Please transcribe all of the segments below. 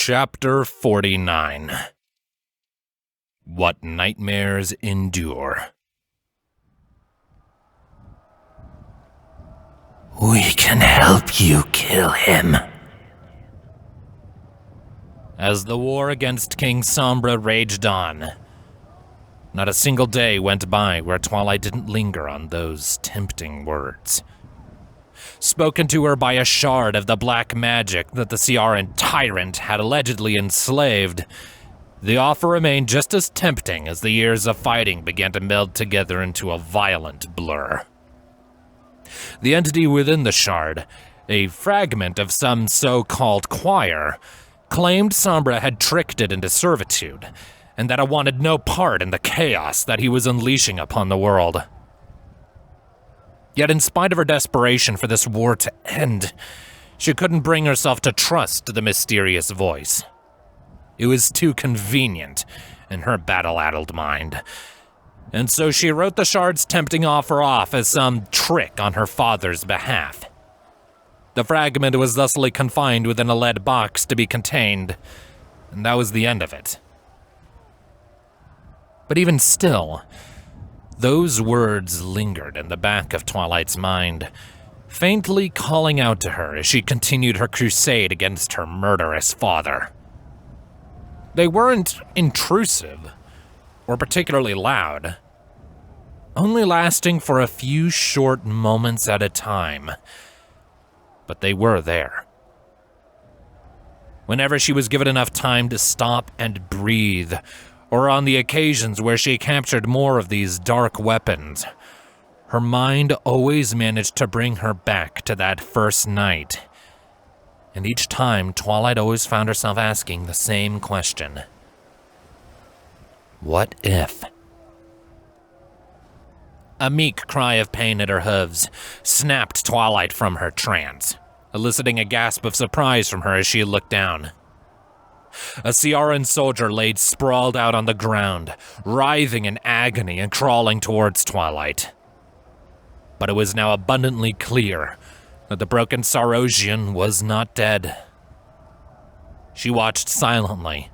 Chapter 49. What Nightmares Endure. We can help you kill him. As the war against King Sombra raged on, not a single day went by where Twilight didn't linger on those tempting words. Spoken to her by a shard of the black magic that the Ciaran tyrant had allegedly enslaved, the offer remained just as tempting as the years of fighting began to meld together into a violent blur. The entity within the shard, a fragment of some so-called choir, claimed Sombra had tricked it into servitude, and that it wanted no part in the chaos that he was unleashing upon the world. Yet in spite of her desperation for this war to end, she couldn't bring herself to trust the mysterious voice. It was too convenient in her battle-addled mind, and so she wrote the shard's tempting offer off as some trick on her father's behalf. The fragment was thusly confined within a lead box to be contained, and that was the end of it. But even still, those words lingered in the back of Twilight's mind, faintly calling out to her as she continued her crusade against her murderous father. They weren't intrusive or particularly loud, only lasting for a few short moments at a time, but they were there. Whenever she was given enough time to stop and breathe, or on the occasions where she captured more of these dark weapons, her mind always managed to bring her back to that first night. And each time, Twilight always found herself asking the same question. What if? A meek cry of pain at her hooves snapped Twilight from her trance, eliciting a gasp of surprise from her as she looked down. A Ciaran soldier laid sprawled out on the ground, writhing in agony and crawling towards Twilight. But it was now abundantly clear that the broken Sarosian was not dead. She watched silently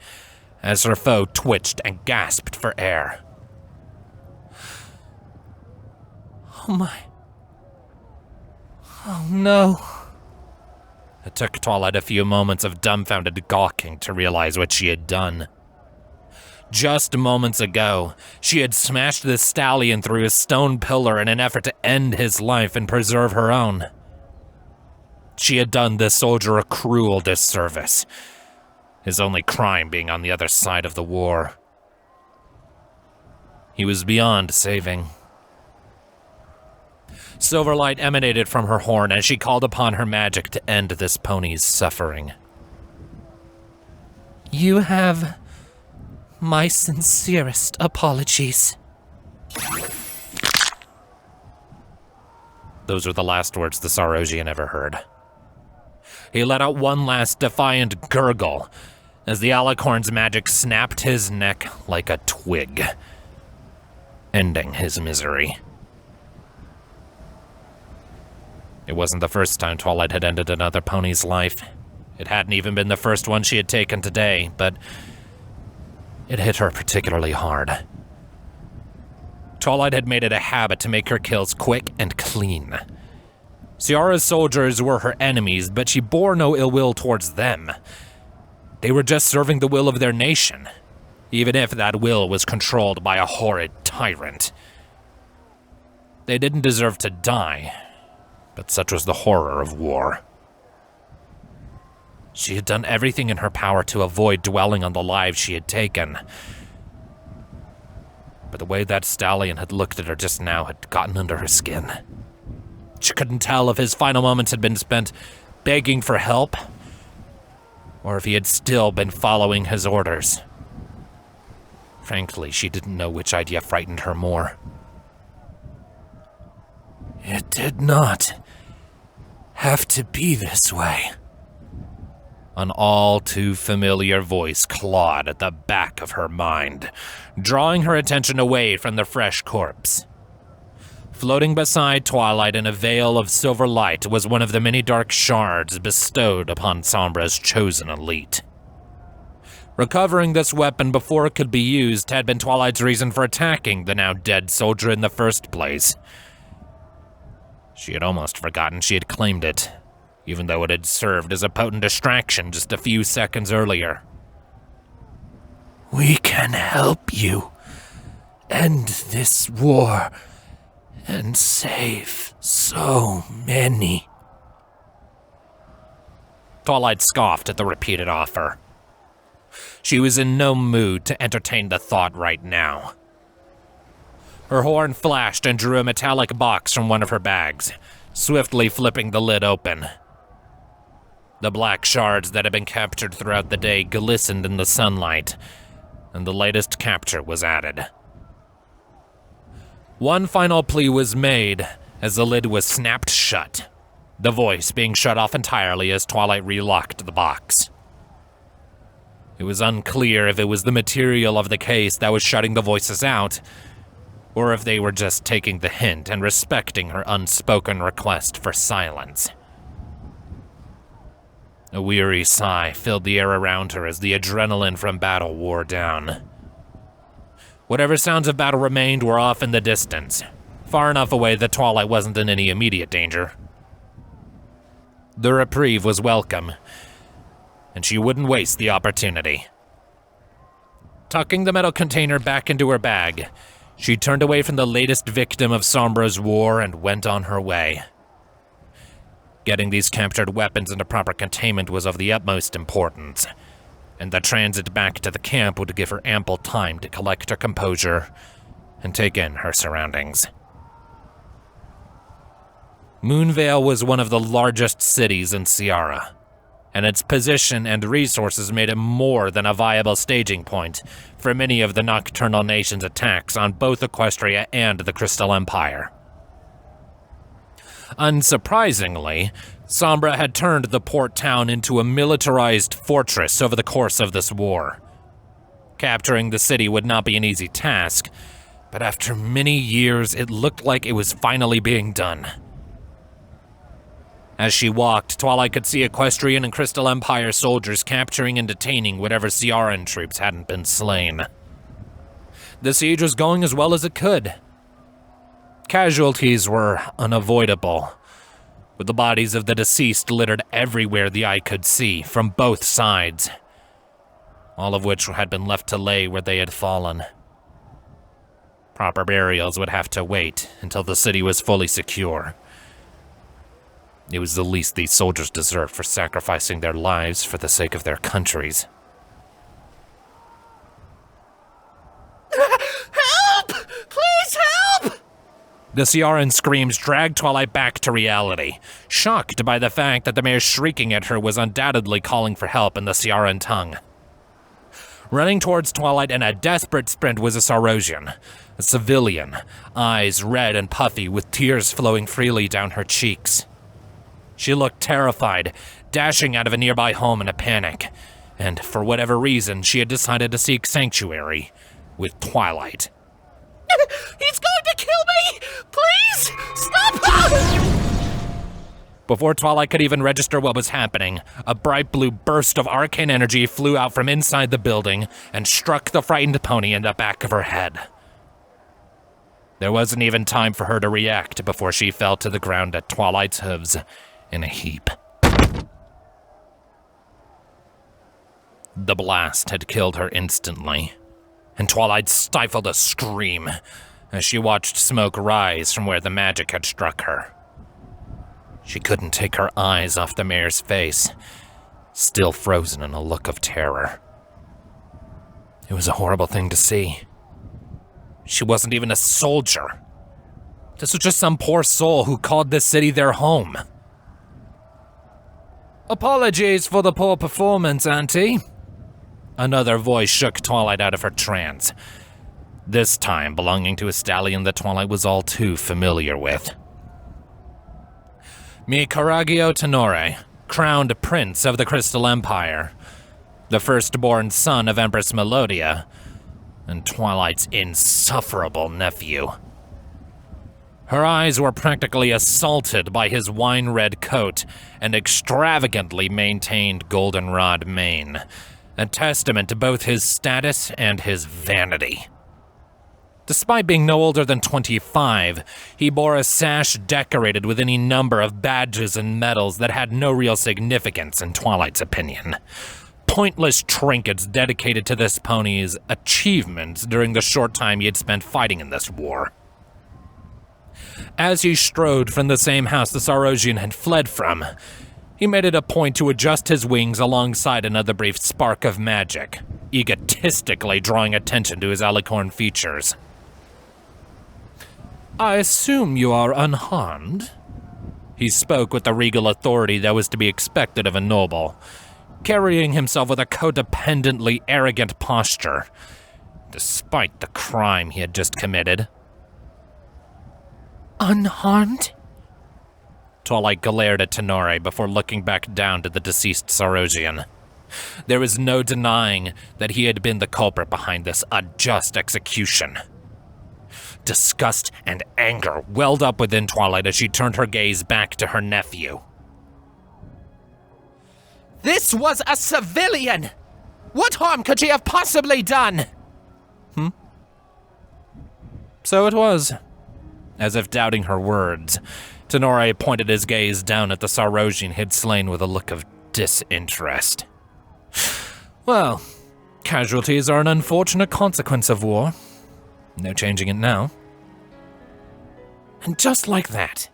as her foe twitched and gasped for air. Oh my... Oh no... It took Twilight a few moments of dumbfounded gawking to realize what she had done. Just moments ago, she had smashed this stallion through a stone pillar in an effort to end his life and preserve her own. She had done this soldier a cruel disservice, his only crime being on the other side of the war. He was beyond saving. Silverlight emanated from her horn as she called upon her magic to end this pony's suffering. You have my sincerest apologies. Those were the last words the Sarosian ever heard. He let out one last defiant gurgle as the alicorn's magic snapped his neck like a twig, ending his misery. It wasn't the first time Twilight had ended another pony's life. It hadn't even been the first one she had taken today, but it hit her particularly hard. Twilight had made it a habit to make her kills quick and clean. Ciara's soldiers were her enemies, but she bore no ill will towards them. They were just serving the will of their nation, even if that will was controlled by a horrid tyrant. They didn't deserve to die, but such was the horror of war. She had done everything in her power to avoid dwelling on the lives she had taken. But the way that stallion had looked at her just now had gotten under her skin. She couldn't tell if his final moments had been spent begging for help, or if he had still been following his orders. Frankly, she didn't know which idea frightened her more. It did not have to be this way. An all-too-familiar voice clawed at the back of her mind, drawing her attention away from the fresh corpse. Floating beside Twilight in a veil of silver light was one of the many dark shards bestowed upon Sombra's chosen elite. Recovering this weapon before it could be used had been Twilight's reason for attacking the now dead soldier in the first place. She had almost forgotten she had claimed it, even though it had served as a potent distraction just a few seconds earlier. We can help you end this war and save so many. Twilight scoffed at the repeated offer. She was in no mood to entertain the thought right now. Her horn flashed and drew a metallic box from one of her bags, swiftly flipping the lid open. The black shards that had been captured throughout the day glistened in the sunlight, and the latest capture was added. One final plea was made as the lid was snapped shut, the voice being shut off entirely as Twilight relocked the box. It was unclear if it was the material of the case that was shutting the voices out, or if they were just taking the hint and respecting her unspoken request for silence. A weary sigh filled the air around her as the adrenaline from battle wore down. Whatever sounds of battle remained were off in the distance, far enough away that Twilight wasn't in any immediate danger. The reprieve was welcome, and she wouldn't waste the opportunity. Tucking the metal container back into her bag, she turned away from the latest victim of Sombra's war and went on her way. Getting these captured weapons into proper containment was of the utmost importance, and the transit back to the camp would give her ample time to collect her composure and take in her surroundings. Moonvale was one of the largest cities in Ciara, and its position and resources made it more than a viable staging point for many of the Nocturnal Nation's attacks on both Equestria and the Crystal Empire. Unsurprisingly, Sombra had turned the port town into a militarized fortress over the course of this war. Capturing the city would not be an easy task, but after many years, it looked like it was finally being done. As she walked, Twilight could see Equestrian and Crystal Empire soldiers capturing and detaining whatever Ciaran troops hadn't been slain. The siege was going as well as it could. Casualties were unavoidable, with the bodies of the deceased littered everywhere the eye could see, from both sides, all of which had been left to lay where they had fallen. Proper burials would have to wait until the city was fully secure. It was the least these soldiers deserved for sacrificing their lives for the sake of their countries. Help! Please help! The Ciaran screams dragged Twilight back to reality, shocked by the fact that the mayor shrieking at her was undoubtedly calling for help in the Ciaran tongue. Running towards Twilight in a desperate sprint was a Sarosian, a civilian, eyes red and puffy with tears flowing freely down her cheeks. She looked terrified, dashing out of a nearby home in a panic, and for whatever reason, she had decided to seek sanctuary with Twilight. He's going to kill me! Please! Stop! Before Twilight could even register what was happening, a bright blue burst of arcane energy flew out from inside the building and struck the frightened pony in the back of her head. There wasn't even time for her to react before she fell to the ground at Twilight's hooves in a heap. The blast had killed her instantly, and Twilight stifled a scream as she watched smoke rise from where the magic had struck her. She couldn't take her eyes off the mayor's face, still frozen in a look of terror. It was a horrible thing to see. She wasn't even a soldier. This was just some poor soul who called this city their home. Apologies for the poor performance, Auntie. Another voice shook Twilight out of her trance, this time belonging to a stallion that Twilight was all too familiar with. Mi Caragio Tenore, crowned prince of the Crystal Empire, the firstborn son of Empress Melodia, and Twilight's insufferable nephew. Her eyes were practically assaulted by his wine-red coat and extravagantly maintained goldenrod mane, a testament to both his status and his vanity. Despite being no older than 25, he bore a sash decorated with any number of badges and medals that had no real significance in Twilight's opinion. Pointless trinkets dedicated to this pony's achievements during the short time he had spent fighting in this war. As he strode from the same house the Sarosian had fled from, he made it a point to adjust his wings alongside another brief spark of magic, egotistically drawing attention to his alicorn features. "I assume you are unharmed?" He spoke with the regal authority that was to be expected of a noble, carrying himself with a codependently arrogant posture, despite the crime he had just committed. Unharmed? Twilight glared at Tenore before looking back down to the deceased Sarosian. There was no denying that he had been the culprit behind this unjust execution. Disgust and anger welled up within Twilight as she turned her gaze back to her nephew. This was a civilian! What harm could she have possibly done? So it was. As if doubting her words, Tenore pointed his gaze down at the Sarosian he'd slain with a look of disinterest. Well, casualties are an unfortunate consequence of war. No changing it now. And just like that,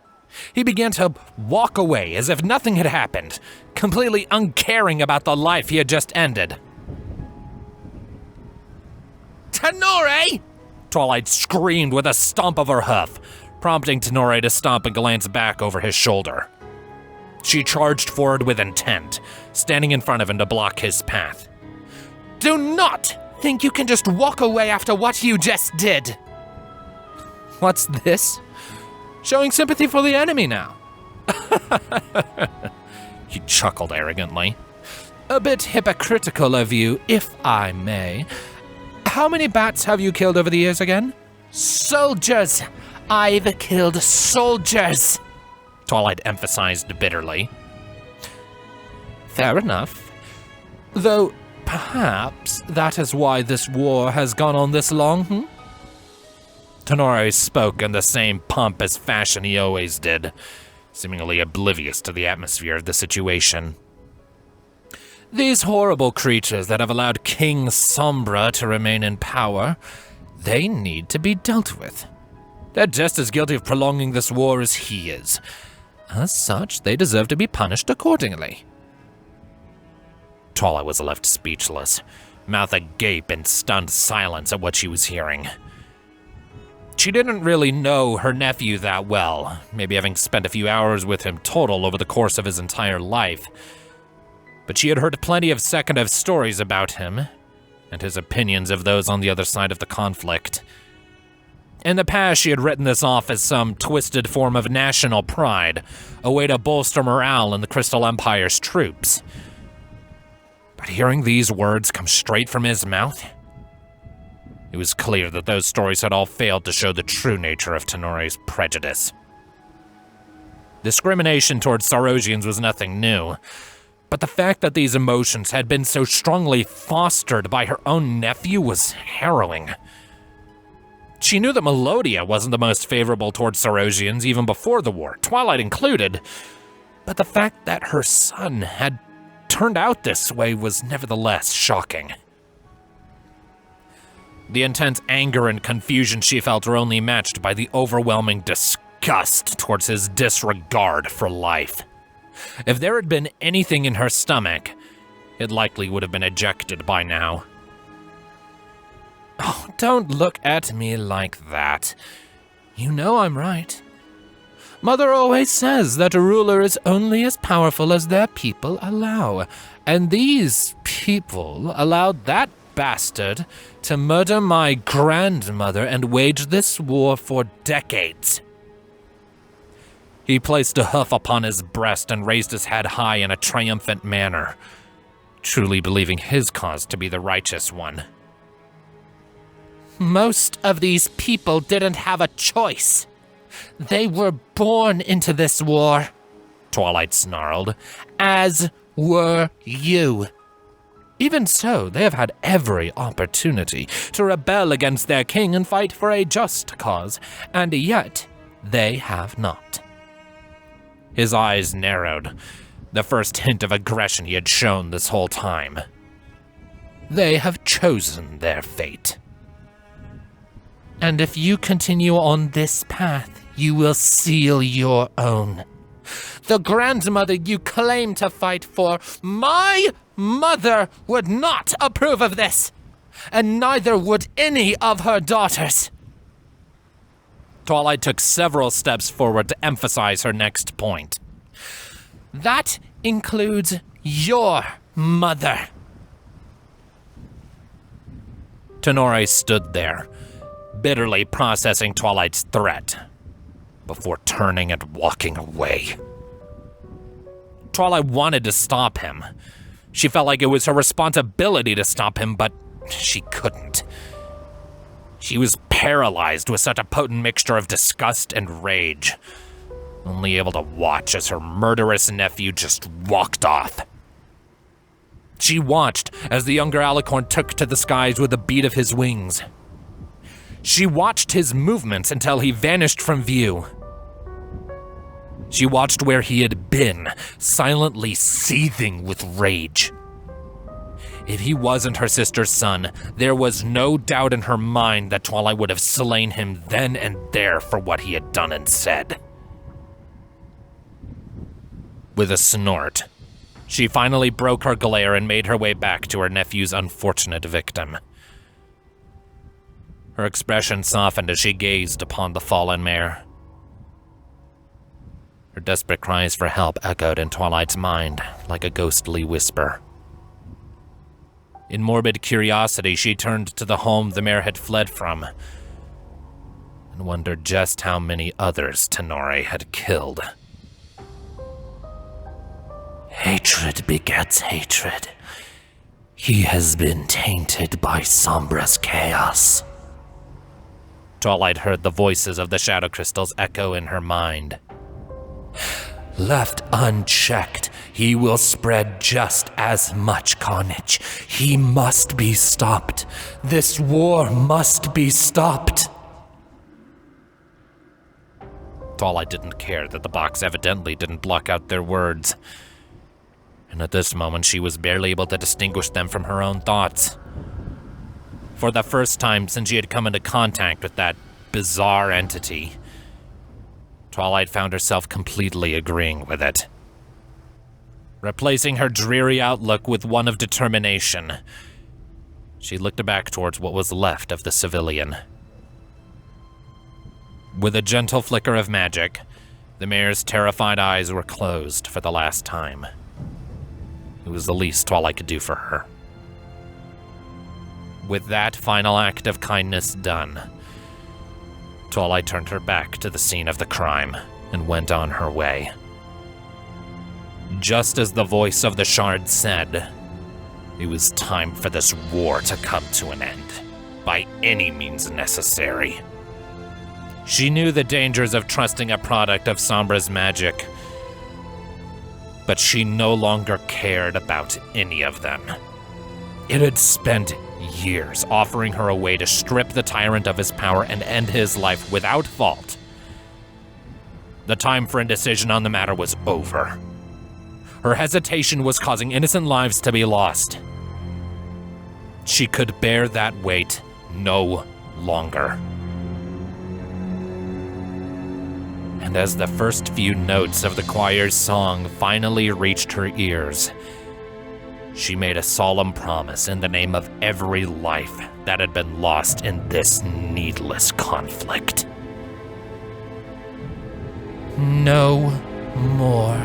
he began to walk away as if nothing had happened, completely uncaring about the life he had just ended. Tenore! Twilight screamed with a stomp of her hoof, prompting Tenore to stomp and glance back over his shoulder. She charged forward with intent, standing in front of him to block his path. Do not think you can just walk away after what you just did. What's this? Showing sympathy for the enemy now. He chuckled arrogantly. A bit hypocritical of you, if I may. How many bats have you killed over the years again? Soldiers! I've killed soldiers! Twilight emphasized bitterly. Fair enough. Though, perhaps that is why this war has gone on this long, Tenore spoke in the same pompous fashion he always did, seemingly oblivious to the atmosphere of the situation. These horrible creatures that have allowed King Sombra to remain in power, they need to be dealt with. They're just as guilty of prolonging this war as he is. As such, they deserve to be punished accordingly. Twilight was left speechless, mouth agape in stunned silence at what she was hearing. She didn't really know her nephew that well, maybe having spent a few hours with him total over the course of his entire life. But she had heard plenty of second-hand stories about him, and his opinions of those on the other side of the conflict. In the past, she had written this off as some twisted form of national pride, a way to bolster morale in the Crystal Empire's troops. But hearing these words come straight from his mouth, it was clear that those stories had all failed to show the true nature of Tenore's prejudice. Discrimination towards Sarosians was nothing new, but the fact that these emotions had been so strongly fostered by her own nephew was harrowing. She knew that Melodia wasn't the most favorable towards Sarosians even before the war, Twilight included, but the fact that her son had turned out this way was nevertheless shocking. The intense anger and confusion she felt were only matched by the overwhelming disgust towards his disregard for life. If there had been anything in her stomach, it likely would have been ejected by now. Oh, don't look at me like that. You know I'm right. Mother always says that a ruler is only as powerful as their people allow, and these people allowed that bastard to murder my grandmother and wage this war for decades. He placed a hoof upon his breast and raised his head high in a triumphant manner, truly believing his cause to be the righteous one. Most of these people didn't have a choice. They were born into this war, Twilight snarled, as were you. Even so, they have had every opportunity to rebel against their king and fight for a just cause, and yet they have not. His eyes narrowed, the first hint of aggression he had shown this whole time. They have chosen their fate. And if you continue on this path, you will seal your own. The grandmother you claim to fight for, my mother would not approve of this, and neither would any of her daughters. Twilight took several steps forward to emphasize her next point. That includes your mother. Tenori stood there, bitterly processing Twilight's threat, before turning and walking away. Twilight wanted to stop him. She felt like it was her responsibility to stop him, but she couldn't. She was paralyzed with such a potent mixture of disgust and rage, only able to watch as her murderous nephew just walked off. She watched as the younger alicorn took to the skies with the beat of his wings. She watched his movements until he vanished from view. She watched where he had been, silently seething with rage. If he wasn't her sister's son, there was no doubt in her mind that Twilight would have slain him then and there for what he had done and said. With a snort, she finally broke her glare and made her way back to her nephew's unfortunate victim. Her expression softened as she gazed upon the fallen mare. Her desperate cries for help echoed in Twilight's mind like a ghostly whisper. In morbid curiosity, she turned to the home the mare had fled from and wondered just how many others Tenori had killed. Hatred begets hatred. He has been tainted by Sombra's chaos. Twilight heard the voices of the shadow crystals echo in her mind. Left unchecked, he will spread just as much carnage. He must be stopped. This war must be stopped. Twilight didn't care that the box evidently didn't block out their words. And at this moment, she was barely able to distinguish them from her own thoughts. For the first time since she had come into contact with that bizarre entity, Twilight found herself completely agreeing with it. Replacing her dreary outlook with one of determination, she looked back towards what was left of the civilian. With a gentle flicker of magic, the mare's terrified eyes were closed for the last time. It was the least Twilight could do for her. With that final act of kindness done, Twilight turned her back to the scene of the crime and went on her way. Just as the voice of the shard said, it was time for this war to come to an end, by any means necessary. She knew the dangers of trusting a product of Sombra's magic, but she no longer cared about any of them. It had spent years offering her a way to strip the tyrant of his power and end his life without fault. The time for indecision on the matter was over. Her hesitation was causing innocent lives to be lost. She could bear that weight no longer. And as the first few notes of the choir's song finally reached her ears, she made a solemn promise in the name of every life that had been lost in this needless conflict. No more